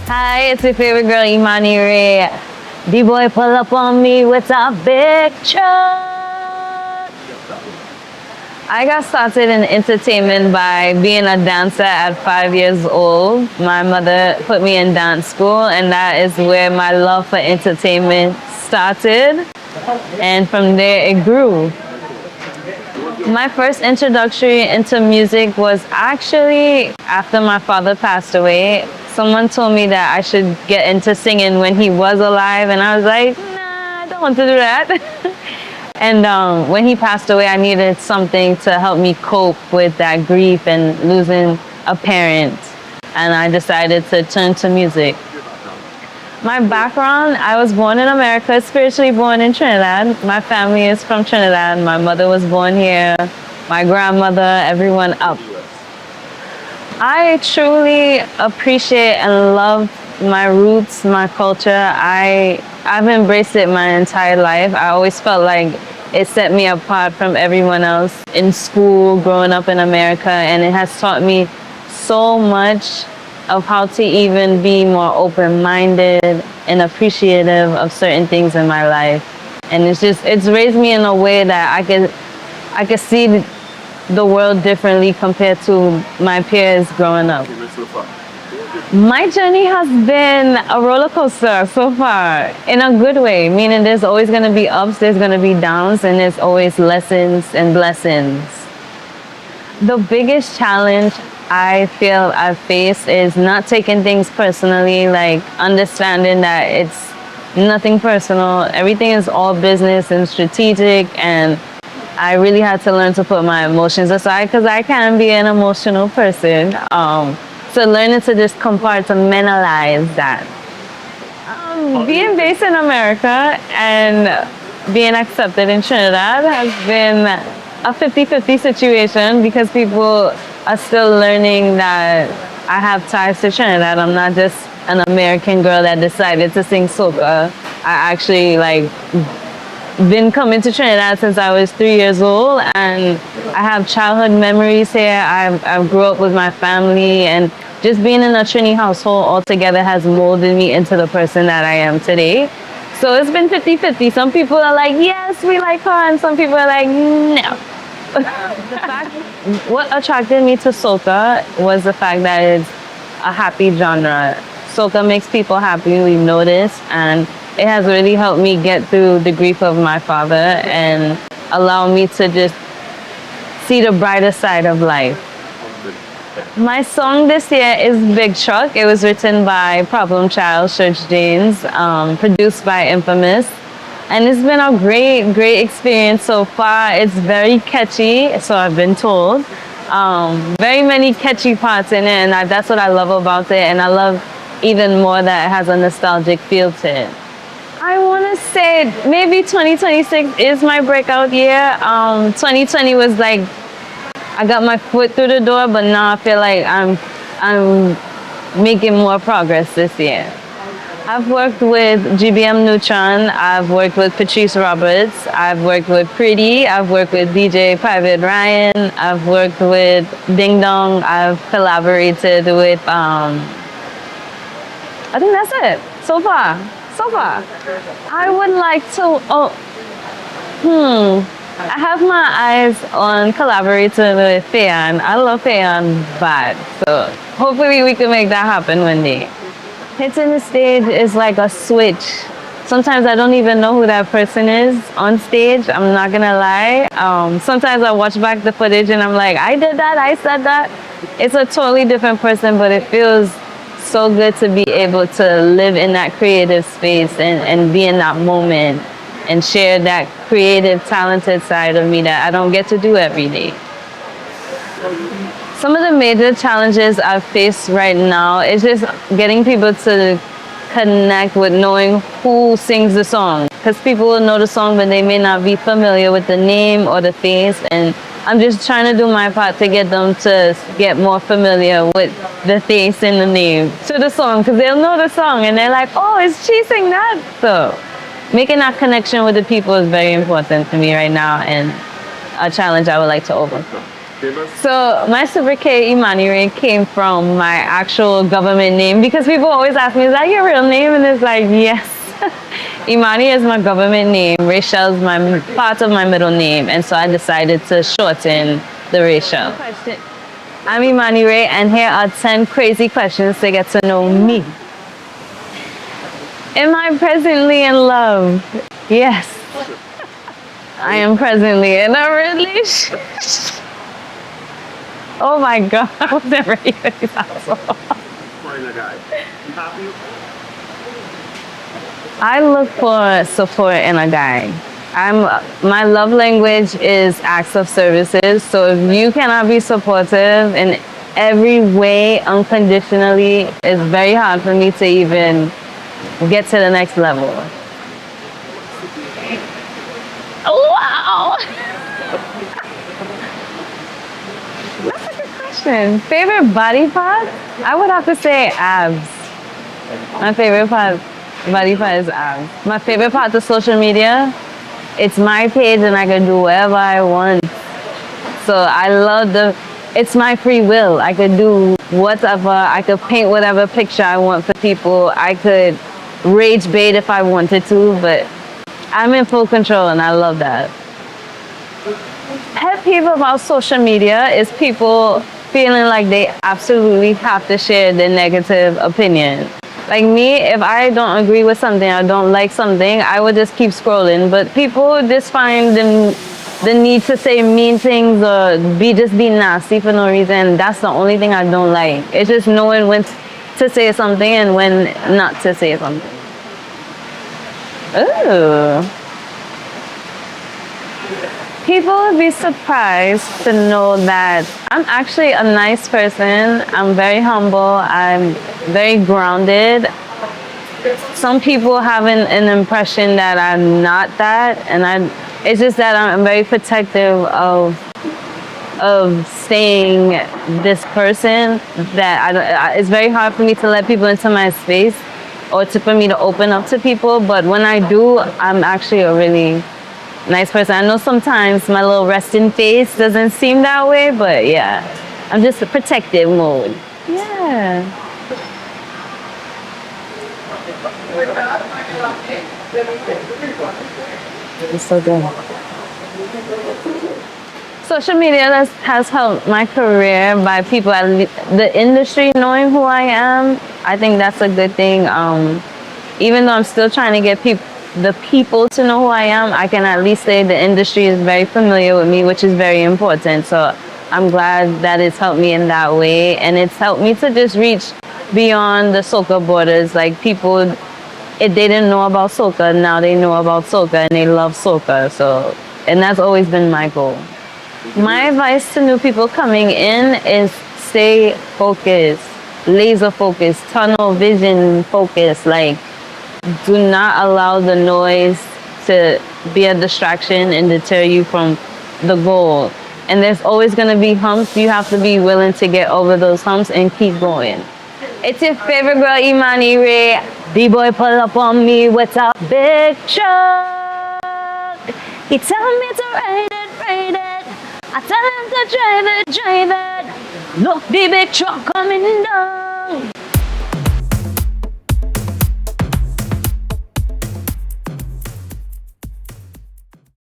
Hi, it's your favorite girl, Imani Ray. D-boy pull up on me with a big truck. I got started in entertainment by being a dancer at 5 years old. My mother put me in dance school, and that is where my love for entertainment started. And from there, it grew. My first introduction into music was actually after my father passed away. Someone told me that I should get into singing when he was alive, and I was like, nah, I don't want to do that. And when he passed away, I needed something to help me cope with that grief and losing a parent, and I decided to turn to music. My background, I was born in America, spiritually born in Trinidad. My family is from Trinidad. My mother was born here, my grandmother, everyone up. I truly appreciate and love my roots, my culture. I've embraced it my entire life. I always felt like it set me apart from everyone else in school, growing up in America, and it has taught me so much of how to even be more open-minded and appreciative of certain things in my life. And it's raised me in a way that I could see the world differently compared to my peers growing up. My journey has been a roller coaster so far, in a good way, meaning there's always going to be ups, there's going to be downs, and there's always lessons and blessings. The biggest challenge I feel I've faced is not taking things personally, like understanding that it's nothing personal. Everything is all business and strategic, and I really had to learn to put my emotions aside because I can be an emotional person. So learning to just compartmentalize that. Being based in America and being accepted in Trinidad has been a 50-50 situation because people are still learning that I have ties to Trinidad. I'm not just an American girl that decided to sing soca. I actually been coming to Trinidad since I was 3 years old, and I have childhood memories here. I grew up with my family, and just being in a Trini household altogether has molded me into the person that I am today. So it's been 50-50. Some people are like, yes, we like her, and some people are like, no. What attracted me to soca was the fact that it's a happy genre. Soca makes people happy, we've noticed, and it has really helped me get through the grief of my father and allow me to just see the brighter side of life. My song this year is Big Truck. It was written by Problem Child, Church James, produced by Infamous. And it's been a great experience so far. It's very catchy, so I've been told. Very many catchy parts in it, and that's what I love about it. And I love even more that it has a nostalgic feel to it. I want to say maybe 2026 is my breakout year. 2020 was like, I got my foot through the door, but now I feel like I'm making more progress this year. I've worked with GBM Neutron, I've worked with Patrice Roberts, I've worked with Pretty, I've worked with DJ Private Ryan, I've worked with Ding Dong, I've collaborated with, I think that's it, so far. I would like to, I have my eyes on collaborating with Fayan. I love Fayan bad, so hopefully we can make that happen one day. Hitting the stage is like a switch. Sometimes I don't even know who that person is on stage, I'm not gonna lie. Sometimes I watch back the footage and I'm like, I did that, I said that. It's a totally different person, but it feels so good to be able to live in that creative space and be in that moment and share that creative, talented side of me that I don't get to do every day. Some of the major challenges I've faced right now is just getting people to connect with knowing who sings the song. Because people will know the song, but they may not be familiar with the name or the face. And I'm just trying to do my part to get them to get more familiar with the face and the name to the song. Because they'll know the song and they're like, oh, is she sing that? So making that connection with the people is very important to me right now and a challenge I would like to overcome. So my sobriquet Imani Ray came from my actual government name because people always ask me, is that your real name? And it's like, yes. Imani is my government name. Rachel's my part of my middle name. And so I decided to shorten the Rachel. I'm Imani Ray, and here are 10 crazy questions to get to know me. Am I presently in love? Yes. I am presently in a relationship. Oh my God, I was never ready for this asshole. I look for support in a guy. My love language is acts of services. So if you cannot be supportive in every way unconditionally, it's very hard for me to even get to the next level. Wow! That's a good question. Favorite body part? I would have to say abs. My favorite body part is abs. My favorite part of social media, it's my page and I can do whatever I want. So I love it's my free will. I could do whatever, I could paint whatever picture I want for people. I could rage bait if I wanted to, but I'm in full control and I love that. Pet peeve about social media is people feeling like they absolutely have to share their negative opinion. Like me, if I don't agree with something, I don't like something, I would just keep scrolling. But people just find the need to say mean things or be nasty for no reason. That's the only thing I don't like. It's just knowing when to say something and when not to say something. Ooh. People would be surprised to know that I'm actually a nice person. I'm very humble. I'm very grounded. Some people have an impression that I'm not that, and it's just that I'm very protective of staying this person. That it's very hard for me to let people into my space or for me to open up to people. But when I do, I'm actually a really nice person. I know sometimes my little resting face doesn't seem that way, but yeah, I'm just a protective mode. Yeah. It's so good. Social media has helped my career by people the industry knowing who I am. I think that's a good thing. Even though I'm still trying to get the people to know who I am, I can at least say the industry is very familiar with me, which is very important. So I'm glad that it's helped me in that way. And it's helped me to just reach beyond the soca borders. Like people, if they didn't know about soca, now they know about soca and they love soca. So, and that's always been my goal. My advice to new people coming in is stay focused, laser focused, tunnel vision focused. Like, do not allow the noise to be a distraction and deter you from the goal. And there's always going to be humps. You have to be willing to get over those humps and keep going. It's your favorite girl, Imani Ray. B-boy pull up on me with a big truck. He tell me to ride it. I tell him to drive it. Look, the big truck coming down.